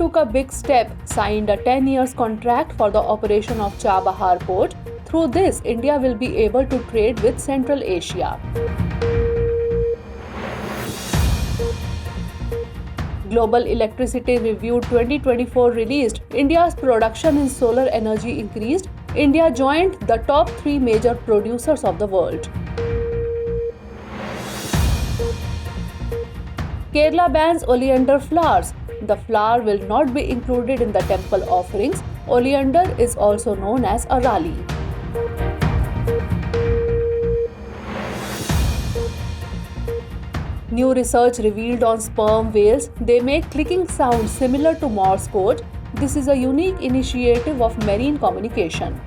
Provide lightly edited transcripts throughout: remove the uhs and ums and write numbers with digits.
took a big step, signed a 10 years contract for the operation of Chabahar Port. Through this, India will be able to trade with Central Asia. Global Electricity Review 2024 released India's production in solar energy increased. India joined the top 3 major producers of the world. Kerala bans oleander flowers. The flower will not be included in the temple offerings. Oleander is also known as Aaravali. New research revealed on sperm whales. They make clicking sounds similar to Morse code. This is a unique initiative of marine communication.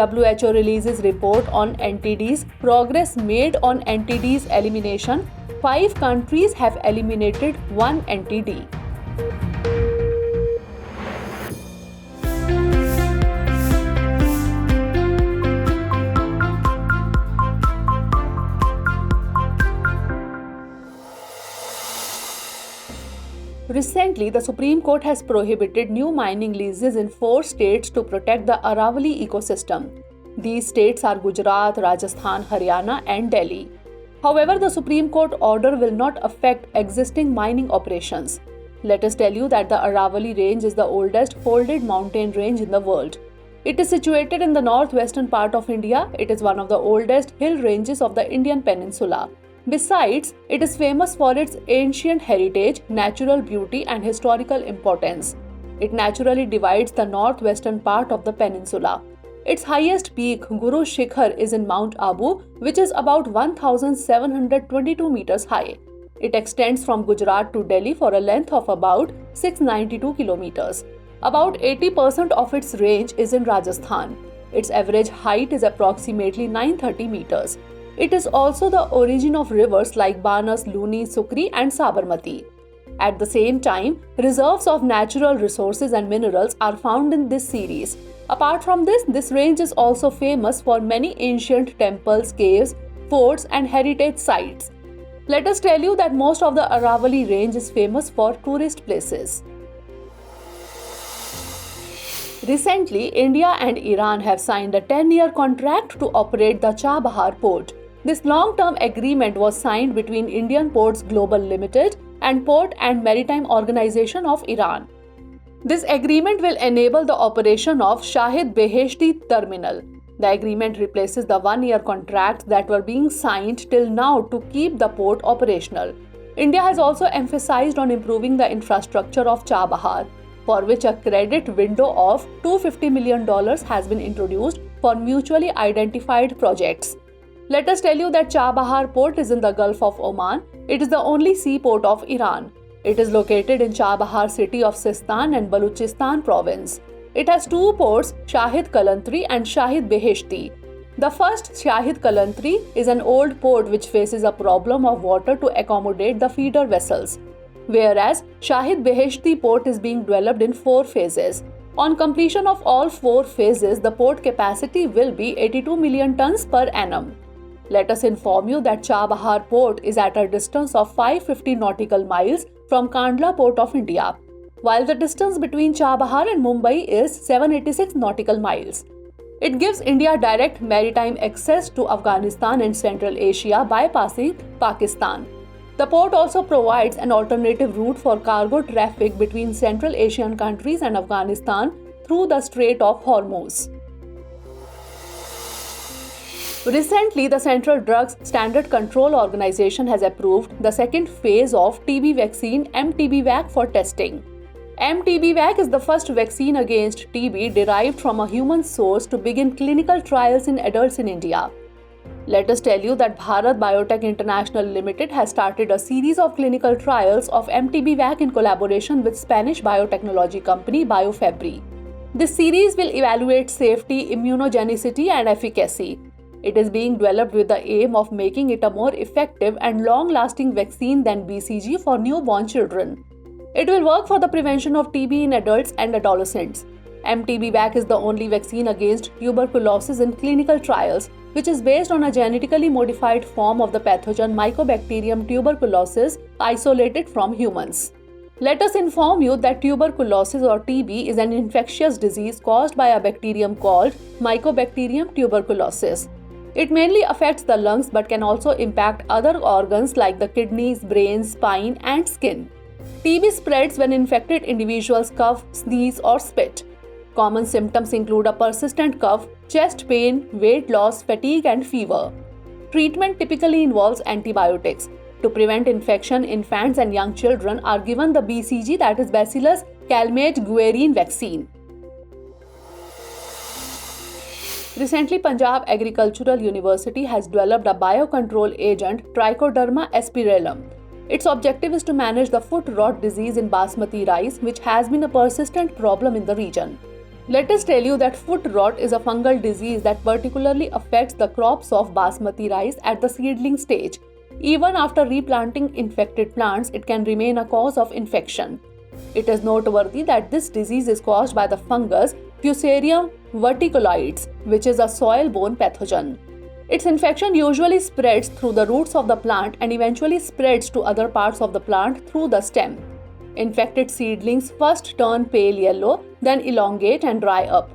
WHO releases report on NTDs. Progress made on NTDs elimination. 5 countries have eliminated 1 NTD. Recently, the Supreme Court has prohibited new mining leases in 4 states to protect the Aaravali ecosystem. These states are Gujarat, Rajasthan, Haryana, and Delhi. However, the Supreme Court order will not affect existing mining operations. Let us tell you that the Aaravali range is the oldest folded mountain range in the world. It is situated in the northwestern part of India. It is one of the oldest hill ranges of the Indian peninsula. Besides, it is famous for its ancient heritage, natural beauty, and historical importance. It naturally divides the northwestern part of the peninsula. Its highest peak, Guru Shikhar, is in Mount Abu, which is about 1,722 meters high. It extends from Gujarat to Delhi for a length of about 692 kilometers. About 80% of its range is in Rajasthan. Its average height is approximately 930 meters. It is also the origin of rivers like Banas, Luni, Sukri, and Sabarmati. At the same time, reserves of natural resources and minerals are found in this series. Apart from this range is also famous for many ancient temples, caves, forts, and heritage sites. Let us tell you that most of the Aaravali range is famous for tourist places. Recently, India and Iran have signed a 10-year contract to operate the Chabahar Port. This long-term agreement was signed between Indian Ports Global Limited and Port and Maritime Organization of Iran. This agreement will enable the operation of Shahid Beheshti Terminal. The agreement replaces the 1-year contracts that were being signed till now to keep the port operational. India has also emphasized on improving the infrastructure of Chabahar, for which a credit window of $250 million has been introduced for mutually identified projects. Let us tell you that Chabahar Port is in the Gulf of Oman. It is the only seaport of Iran. It is located in Chabahar city of Sistan and Baluchistan province. It has 2 ports, Shahid Kalantri and Shahid Beheshti. The first, Shahid Kalantri, is an old port which faces a problem of water to accommodate the feeder vessels, whereas Shahid Beheshti port is being developed in 4 phases. On completion of all 4 phases, the port capacity will be 82 million tons per annum. Let us inform you that Chabahar Port is at a distance of 550 nautical miles from Kandla Port of India, while the distance between Chabahar and Mumbai is 786 nautical miles. It gives India direct maritime access to Afghanistan and Central Asia bypassing Pakistan. The port also provides an alternative route for cargo traffic between Central Asian countries and Afghanistan through the Strait of Hormuz. Recently, the Central Drugs Standard Control Organization has approved the second phase of TB vaccine MTBVAC for testing. MTBVAC is the first vaccine against TB derived from a human source to begin clinical trials in adults in India. Let us tell you that Bharat Biotech International Limited has started a series of clinical trials of MTBVAC in collaboration with Spanish biotechnology company Biofabri. This series will evaluate safety, immunogenicity, and efficacy. It is being developed with the aim of making it a more effective and long-lasting vaccine than BCG for newborn children. It will work for the prevention of TB in adults and adolescents. MTBVAC is the only vaccine against tuberculosis in clinical trials. which is based on a genetically modified form of the pathogen Mycobacterium tuberculosis isolated from humans. Let us inform you that tuberculosis or TB is an infectious disease caused by a bacterium called Mycobacterium tuberculosis. It mainly affects the lungs but can also impact other organs like the kidneys, brain, spine, and skin. TB spreads when infected individuals cough, sneeze, or spit. Common symptoms include a persistent cough, chest pain, weight loss, fatigue, and fever. Treatment typically involves antibiotics. To prevent infection, infants and young children are given the BCG, that is Bacillus calmette guerin vaccine. Recently, Punjab Agricultural University has developed a biocontrol agent, Trichoderma spirillum. Its objective is to manage the foot rot disease in basmati rice, which has been a persistent problem in the region. Let us tell you that foot rot is a fungal disease that particularly affects the crops of basmati rice at the seedling stage. Even after replanting infected plants, it can remain a cause of infection. It is noteworthy that this disease is caused by the fungus Fusarium verticuloides, which is a soil-borne pathogen. Its infection usually spreads through the roots of the plant and eventually spreads to other parts of the plant through the stem. Infected seedlings first turn pale yellow, then elongate and dry up.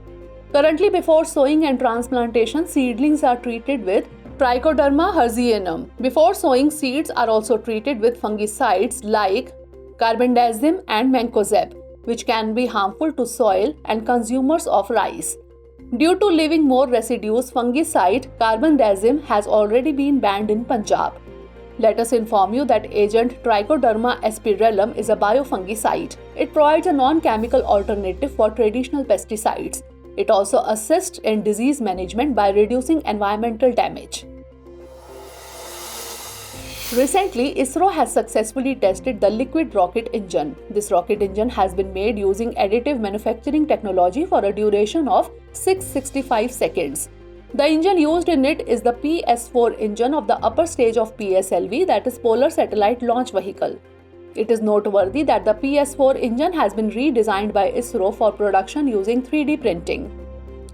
Currently, before sowing and transplantation, seedlings are treated with Trichoderma herzianum. Before sowing, seeds are also treated with fungicides like carbendazim and mancozeb, which can be harmful to soil and consumers of rice. Due to leaving more residues, fungicide carbendazim has already been banned in Punjab. Let us inform you that agent Trichoderma spirillum is a biofungicide. It provides a non-chemical alternative for traditional pesticides. It also assists in disease management by reducing environmental damage. Recently, ISRO has successfully tested the liquid rocket engine. This rocket engine has been made using additive manufacturing technology for a duration of 665 seconds. The engine used in it is the PS4 engine of the upper stage of PSLV, that is Polar Satellite Launch Vehicle. It is noteworthy that the PS4 engine has been redesigned by ISRO for production using 3D printing.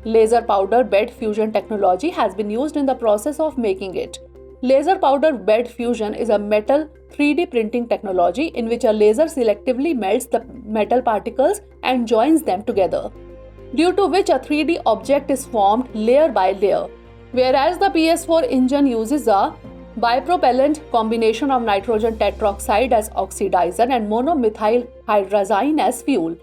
Laser powder bed fusion technology has been used in the process of making it. Laser powder bed fusion is a metal 3D printing technology in which a laser selectively melts the metal particles and joins them together, due to which a 3D object is formed layer by layer. Whereas the PS4 engine uses a bipropellant combination of nitrogen tetroxide as oxidizer and monomethyl hydrazine as fuel.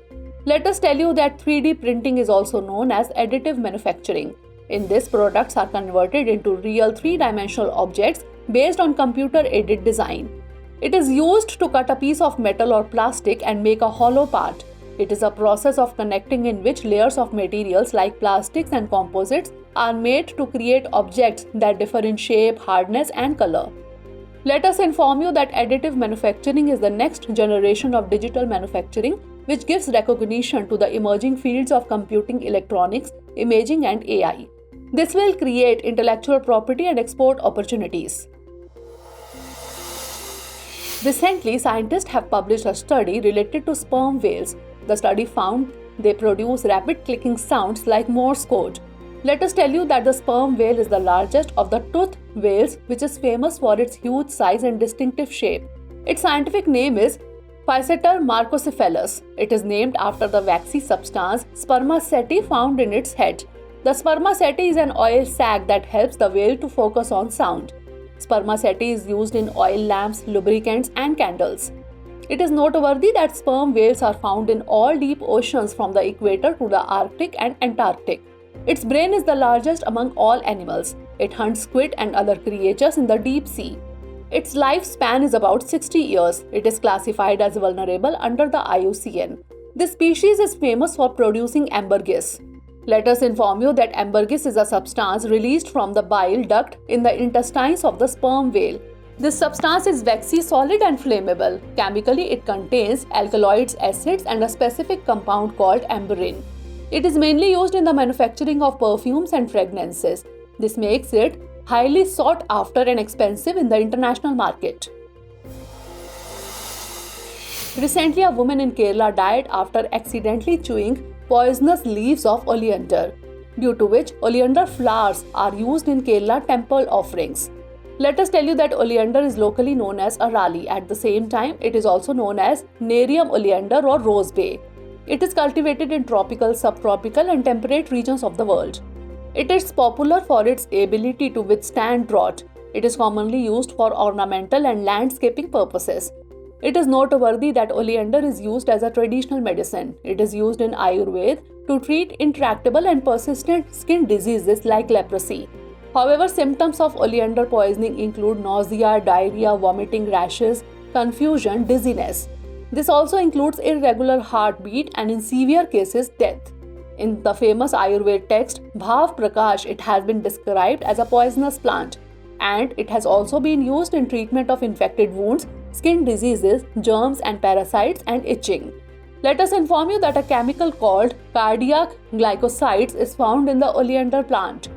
Let us tell you that 3D printing is also known as additive manufacturing. In this, products are converted into real three-dimensional objects based on computer-aided design. It is used to cut a piece of metal or plastic and make a hollow part. It is a process of connecting in which layers of materials like plastics and composites are made to create objects that differ in shape, hardness, and color. Let us inform you that additive manufacturing is the next generation of digital manufacturing, which gives recognition to the emerging fields of computing, electronics, imaging, and AI. This will create intellectual property and export opportunities. Recently, scientists have published a study related to sperm whales. The study found they produce rapid clicking sounds like Morse code. Let us tell you that the sperm whale is the largest of the toothed whales, which is famous for its huge size and distinctive shape. Its scientific name is Physeter marcocephalus. It is named after the waxy substance spermaceti found in its head. The spermaceti is an oil sac that helps the whale to focus on sound. Spermaceti is used in oil lamps, lubricants, and candles. It is noteworthy that sperm whales are found in all deep oceans from the equator to the Arctic and Antarctic. Its brain is the largest among all animals. It hunts squid and other creatures in the deep sea. Its lifespan is about 60 years. It is classified as vulnerable under the IUCN. This species is famous for producing ambergris. Let us inform you that ambergris is a substance released from the bile duct in the intestines of the sperm whale. This substance is waxy, solid, and flammable. Chemically, it contains alkaloids, acids, and a specific compound called amberine. It is mainly used in the manufacturing of perfumes and fragrances. This makes it highly sought after and expensive in the international market. Recently, a woman in Kerala died after accidentally chewing poisonous leaves of Oleander. due to which oleander flowers are used in Kerala temple offerings. Let us tell you that oleander is locally known as Aaravali. At the same time, it is also known as Nerium oleander or rose bay. It is cultivated in tropical, subtropical and temperate regions of the world. It is popular for its ability to withstand drought. It is commonly used for ornamental and landscaping purposes. It is noteworthy that oleander is used as a traditional medicine. It is used in Ayurveda to treat intractable and persistent skin diseases like leprosy. However, symptoms of oleander poisoning include nausea, diarrhea, vomiting, rashes, confusion, dizziness. This also includes irregular heartbeat and in severe cases death. In the famous Ayurveda text Bhav Prakash, it has been described as a poisonous plant, and it has also been used in treatment of infected wounds, skin diseases, germs and parasites and itching. Let us inform you that a chemical called cardiac glycosides is found in the oleander plant.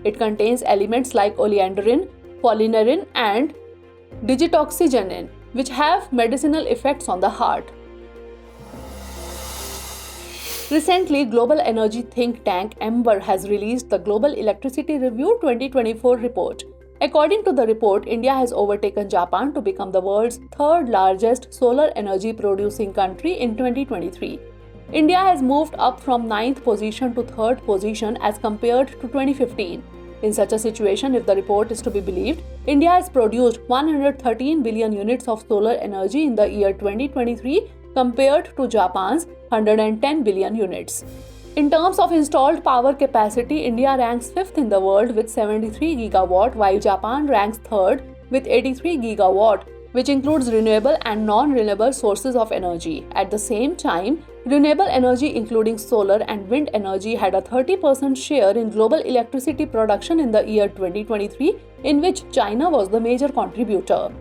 It contains elements like oleanderin, polynerin and digitoxygenin, which have medicinal effects on the heart. Recently, global energy think tank Ember has released the Global Electricity Review 2024 report. According to the report, India has overtaken Japan to become the world's third largest solar energy producing country in 2023. India has moved up from 9th position to 3rd position as compared to 2015. In such a situation, if the report is to be believed, India has produced 113 billion units of solar energy in the year 2023 compared to Japan's 110 billion units. In terms of installed power capacity, India ranks 5th in the world with 73 gigawatt, while Japan ranks 3rd with 83 gigawatt, which includes renewable and non-renewable sources of energy. At the same time, renewable energy including solar and wind energy had a 30% share in global electricity production in the year 2023, in which China was the major contributor.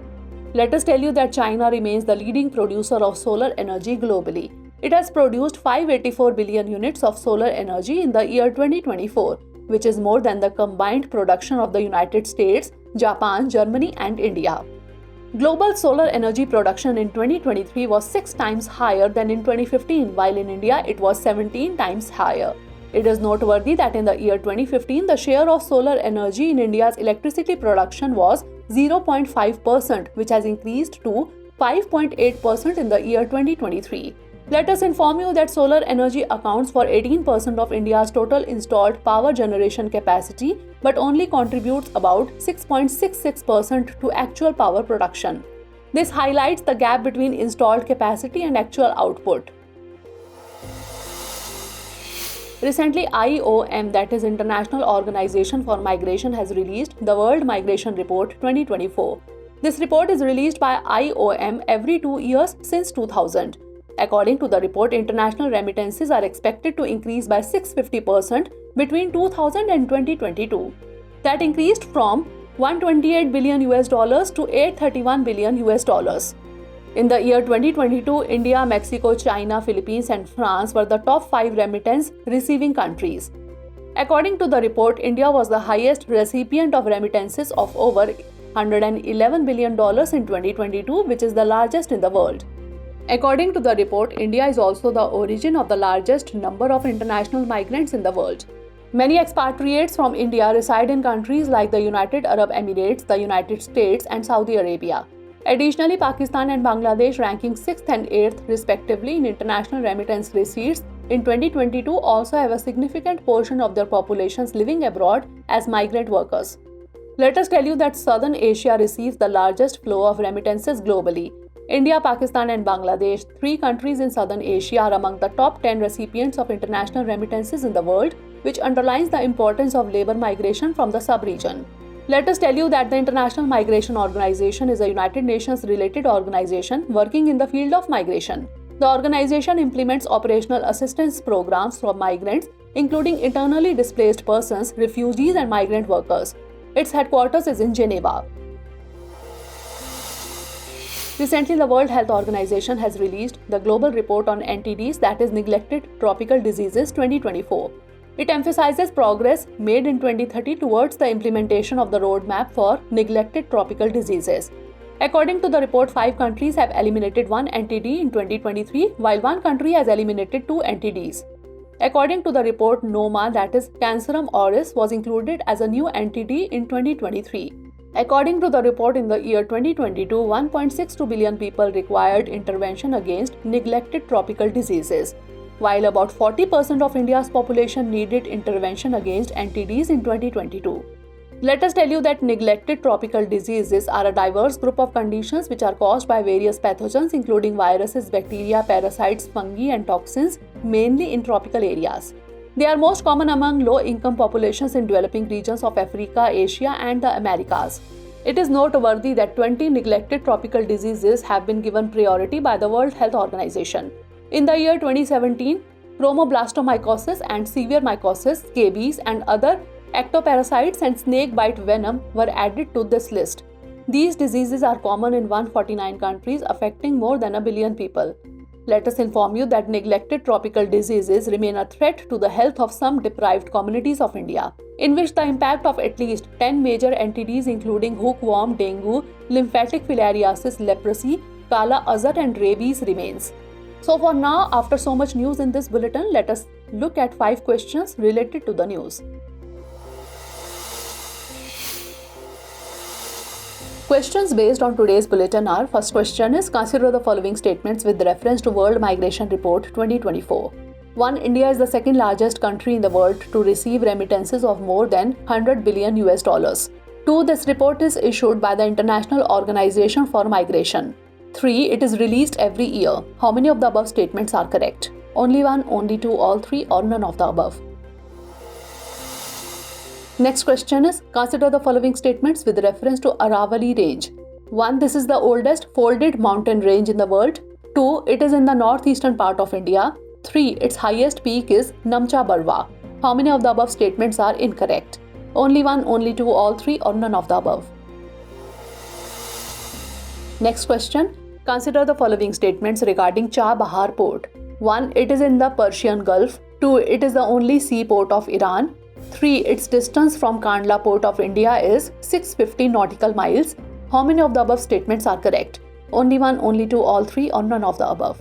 Let us tell you that China remains the leading producer of solar energy globally. It has produced 584 billion units of solar energy in the year 2024, which is more than the combined production of the United States, Japan, Germany and India. Global solar energy production in 2023 was 6 times higher than in 2015, while in India it was 17 times higher. It is noteworthy that in the year 2015, the share of solar energy in India's electricity production was 0.5%, which has increased to 5.8% in the year 2023. Let us inform you that solar energy accounts for 18% of India's total installed power generation capacity, but only contributes about 6.66% to actual power production. This highlights the gap between installed capacity and actual output. Recently, IOM, that is International Organization for Migration, has released the World Migration Report 2024. This report is released by IOM every 2 years since 2000. According to the report, international remittances are expected to increase by 650% between 2000 and 2022. That increased from $128 billion to $831 billion. In the year 2022, India, Mexico, China, Philippines and France were the top 5 remittance receiving countries. According to the report, India was the highest recipient of remittances of over $111 billion in 2022, which is the largest in the world. According to the report, India is also the origin of the largest number of international migrants in the world. Many expatriates from India reside in countries like the United Arab Emirates, the United States, and Saudi Arabia. Additionally, Pakistan and Bangladesh, ranking 6th and 8th respectively in international remittance receipts in 2022, also have a significant portion of their populations living abroad as migrant workers. Let us tell you that Southern Asia receives the largest flow of remittances globally. India, Pakistan and Bangladesh, 3 countries in Southern Asia, are among the top 10 recipients of international remittances in the world, which underlines the importance of labor migration from the sub-region. Let us tell you that the International Migration Organization is a United Nations-related organization working in the field of migration. The organization implements operational assistance programs for migrants, including internally displaced persons, refugees and migrant workers. Its headquarters is in Geneva. Recently, the World Health Organization has released the Global Report on NTDs, that is Neglected Tropical Diseases 2024. It emphasizes progress made in 2030 towards the implementation of the roadmap for neglected tropical diseases. According to the report, 5 countries have eliminated 1 NTD in 2023, while 1 country has eliminated 2 NTDs. According to the report, NOMA, that is Cancerum auris, was included as a new entity in 2023. According to the report, in the year 2022, 1.62 billion people required intervention against neglected tropical diseases, while about 40% of India's population needed intervention against NTDs in 2022. Let us tell you that neglected tropical diseases are a diverse group of conditions which are caused by various pathogens including viruses, bacteria, parasites, fungi and toxins, mainly in tropical areas. They are most common among low-income populations in developing regions of Africa, Asia and the Americas. It is noteworthy that 20 neglected tropical diseases have been given priority by the World Health Organization. In the year 2017, chromoblastomycosis and severe mycosis, scabies and other ectoparasites and snake bite venom were added to this list. These diseases are common in 149 countries, affecting more than 1 billion people. Let us inform you that neglected tropical diseases remain a threat to the health of some deprived communities of India, in which the impact of at least 10 major entities including hookworm, dengue, lymphatic filariasis, leprosy, kala azar and rabies remains. So for now, after so much news in this bulletin, let us look at 5 questions related to the news. Questions based on today's bulletin are: first question is, consider the following statements with reference to World Migration Report 2024. 1. India is the second largest country in the world to receive remittances of more than 100 billion US dollars. 2. This report is issued by the International Organization for Migration. 3. It is released every year. How many of the above statements are correct? Only 1, only 2, all 3 or none of the above. Next question is, consider the following statements with reference to Aaravali range. 1. This is the oldest folded mountain range in the world. 2. It is in the northeastern part of India. 3. Its highest peak is Namcha. How many of the above statements are incorrect? Only 1, only 2, all 3 or none of the above. Next question. Consider the following statements regarding Chabahar Port. 1. It is in the Persian Gulf. 2. It is the only seaport of Iran. 3. Its distance from Kandla Port of India is 650 nautical miles. How many of the above statements are correct? Only 1, only 2, all 3 or none of the above.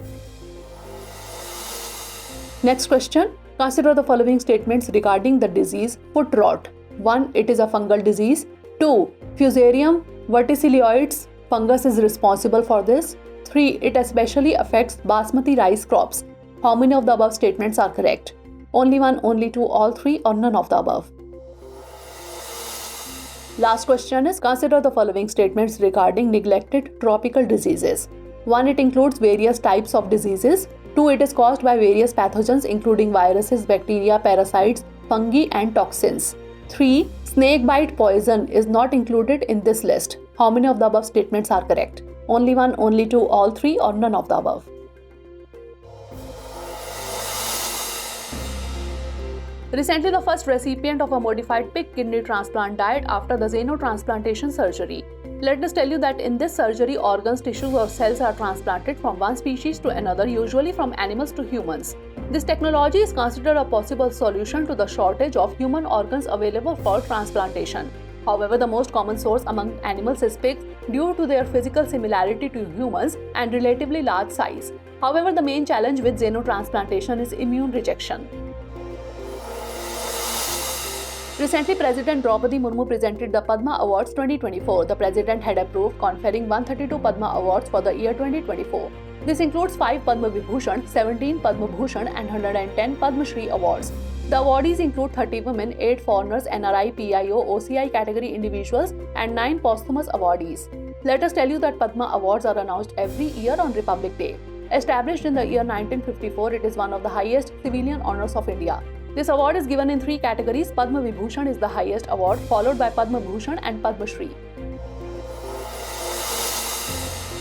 Next question. Consider the following statements regarding the disease foot rot. 1. It is a fungal disease. 2. Fusarium verticilioides fungus is responsible for this. 3. It especially affects basmati rice crops. How many of the above statements are correct? Only 1, only 2, all 3 or none of the above. Last question is, consider the following statements regarding neglected tropical diseases. 1. It includes various types of diseases. 2. It is caused by various pathogens including viruses, bacteria, parasites, fungi and toxins. 3. Snake bite poison is not included in this list. How many of the above statements are correct? Only 1, only 2, all 3 or none of the above. Recently, the first recipient of a modified pig kidney transplant died after the xenotransplantation surgery. Let us tell you that in this surgery, organs, tissues or cells are transplanted from one species to another, usually from animals to humans. This technology is considered a possible solution to the shortage of human organs available for transplantation. However, the most common source among animals is pigs due to their physical similarity to humans and relatively large size. However, the main challenge with xenotransplantation is immune rejection. Recently, President Draupadi Murmu presented the Padma Awards 2024. The President had approved conferring 132 Padma Awards for the year 2024. This includes 5 Padma Vibhushan, 17 Padma Bhushan and 110 Padma Shri Awards. The awardees include 30 women, 8 foreigners, NRI, PIO, OCI category individuals and 9 posthumous awardees. Let us tell you that Padma Awards are announced every year on Republic Day. Established in the year 1954, it is one of the highest civilian honors of India. This award is given in 3 categories. Padma Vibhushan is the highest award, followed by Padma Bhushan and Padma Shri.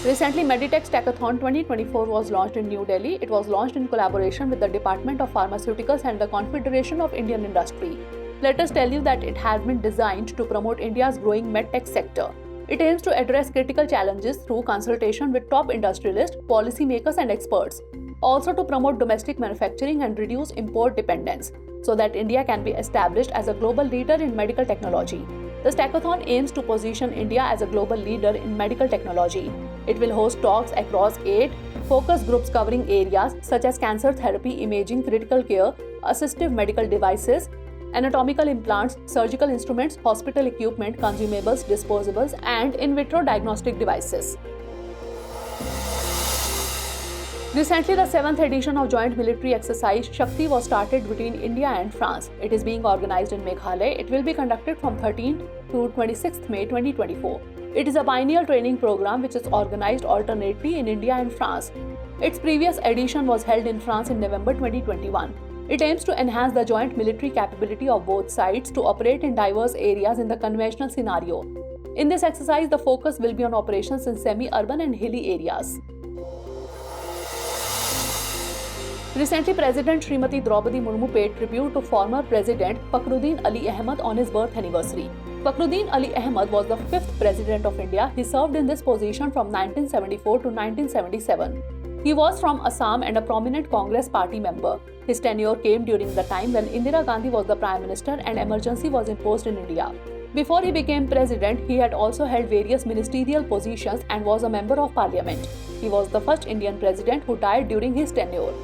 Recently, Meditech Stackathon 2024 was launched in New Delhi. It was launched in collaboration with the Department of Pharmaceuticals and the Confederation of Indian Industry. Let us tell you that it has been designed to promote India's growing medtech sector. It aims to address critical challenges through consultation with top industrialists, policymakers and experts. Also to promote domestic manufacturing and reduce import dependence, so that India can be established as a global leader in medical technology. The Stackathon aims to position India as a global leader in medical technology. It will host talks across 8 focus groups covering areas such as cancer therapy, imaging, critical care, assistive medical devices, anatomical implants, surgical instruments, hospital equipment, consumables, disposables, and in vitro diagnostic devices. Recently, the 7th edition of Joint Military Exercise Shakti was started between India and France. It is being organized in Meghalaya. It will be conducted from 13th to 26th May 2024. It is a biennial training program which is organized alternately in India and France. Its previous edition was held in France in November 2021. It aims to enhance the joint military capability of both sides to operate in diverse areas in the conventional scenario. In this exercise, the focus will be on operations in semi-urban and hilly areas. Recently, President Srimati Draupadi Murmu paid tribute to former President Fakhruddin Ali Ahmed on his birth anniversary. Fakhruddin Ali Ahmed was the 5th President of India. He served in this position from 1974 to 1977. He was from Assam and a prominent Congress party member. His tenure came during the time when Indira Gandhi was the Prime Minister and emergency was imposed in India. Before he became President, he had also held various ministerial positions and was a member of Parliament. He was the first Indian President who died during his tenure.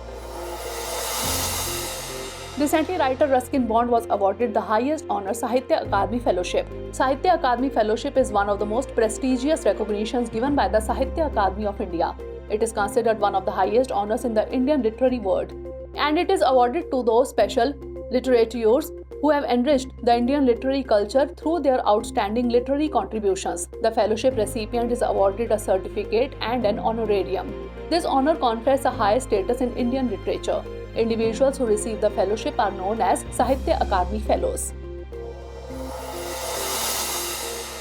Recently, writer Ruskin Bond was awarded the highest honor Sahitya Akademi Fellowship. Sahitya Akademi Fellowship is one of the most prestigious recognitions given by the Sahitya Akademi of India. It is considered one of the highest honors in the Indian literary world, and it is awarded to those special literateurs who have enriched the Indian literary culture through their outstanding literary contributions. The fellowship recipient is awarded a certificate and an honorarium. This honor confers a high status in Indian literature. Individuals who receive the fellowship are known as Sahitya Akademi Fellows.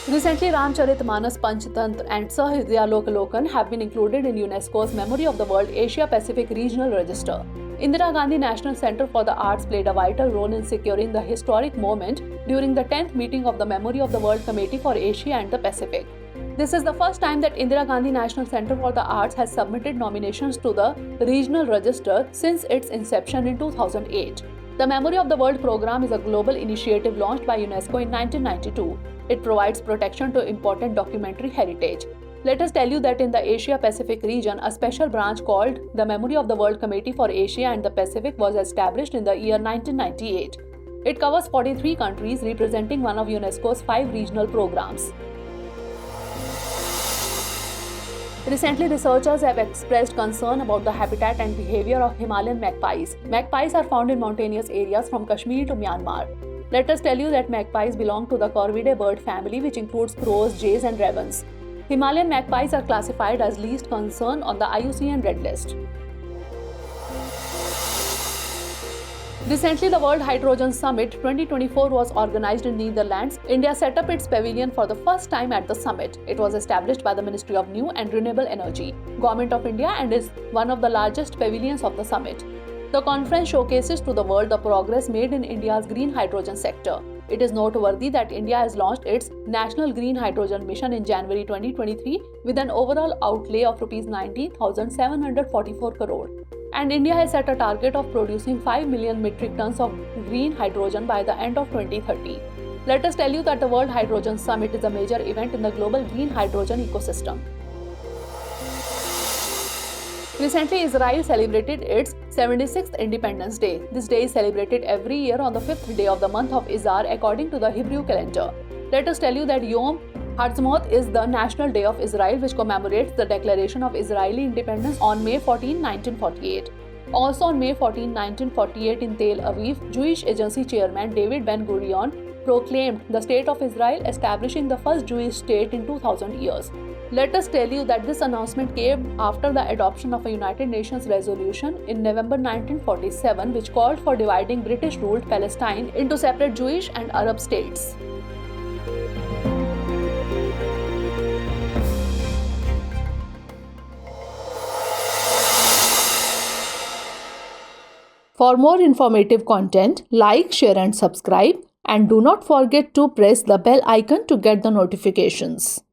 Recently, Ramcharitmanas, Panchatantra and Sahidhyalokalokan have been included in UNESCO's Memory of the World Asia-Pacific Regional Register. Indira Gandhi National Center for the Arts played a vital role in securing the historic moment during the 10th meeting of the Memory of the World Committee for Asia and the Pacific. This is the first time that Indira Gandhi National Center for the Arts has submitted nominations to the regional register since its inception in 2008. The Memory of the World program is a global initiative launched by UNESCO in 1992. It provides protection to important documentary heritage. Let us tell you that in the Asia-Pacific region, a special branch called the Memory of the World Committee for Asia and the Pacific was established in the year 1998. It covers 43 countries, representing one of UNESCO's 5 regional programs. Recently, researchers have expressed concern about the habitat and behavior of Himalayan magpies. Magpies are found in mountainous areas from Kashmir to Myanmar. Let us tell you that magpies belong to the Corvidae bird family, which includes crows, jays, and ravens. Himalayan magpies are classified as least concern on the IUCN Red List. Recently, the World Hydrogen Summit 2024 was organized in Netherlands. India set up its pavilion for the first time at the summit. It was established by the Ministry of New and Renewable Energy, Government of India, and is one of the largest pavilions of the summit. The conference showcases to the world the progress made in India's green hydrogen sector. It is noteworthy that India has launched its National Green Hydrogen Mission in January 2023 with an overall outlay of Rs 19,744 crore. And India has set a target of producing 5 million metric tons of green hydrogen by the end of 2030. Let us tell you that the World Hydrogen Summit is a major event in the global green hydrogen ecosystem. Recently, Israel celebrated its 76th Independence Day. This day is celebrated every year on the 5th day of the month of Iyar according to the Hebrew calendar. Let us tell you that Yom Ha'atzmaut is the national day of Israel, which commemorates the declaration of Israeli independence on May 14, 1948. Also on May 14, 1948 in Tel Aviv, Jewish Agency Chairman David Ben-Gurion proclaimed the State of Israel, establishing the first Jewish state in 2000 years. Let us tell you that this announcement came after the adoption of a United Nations resolution in November 1947, which called for dividing British-ruled Palestine into separate Jewish and Arab states. For more informative content, like, share and subscribe, and do not forget to press the bell icon to get the notifications.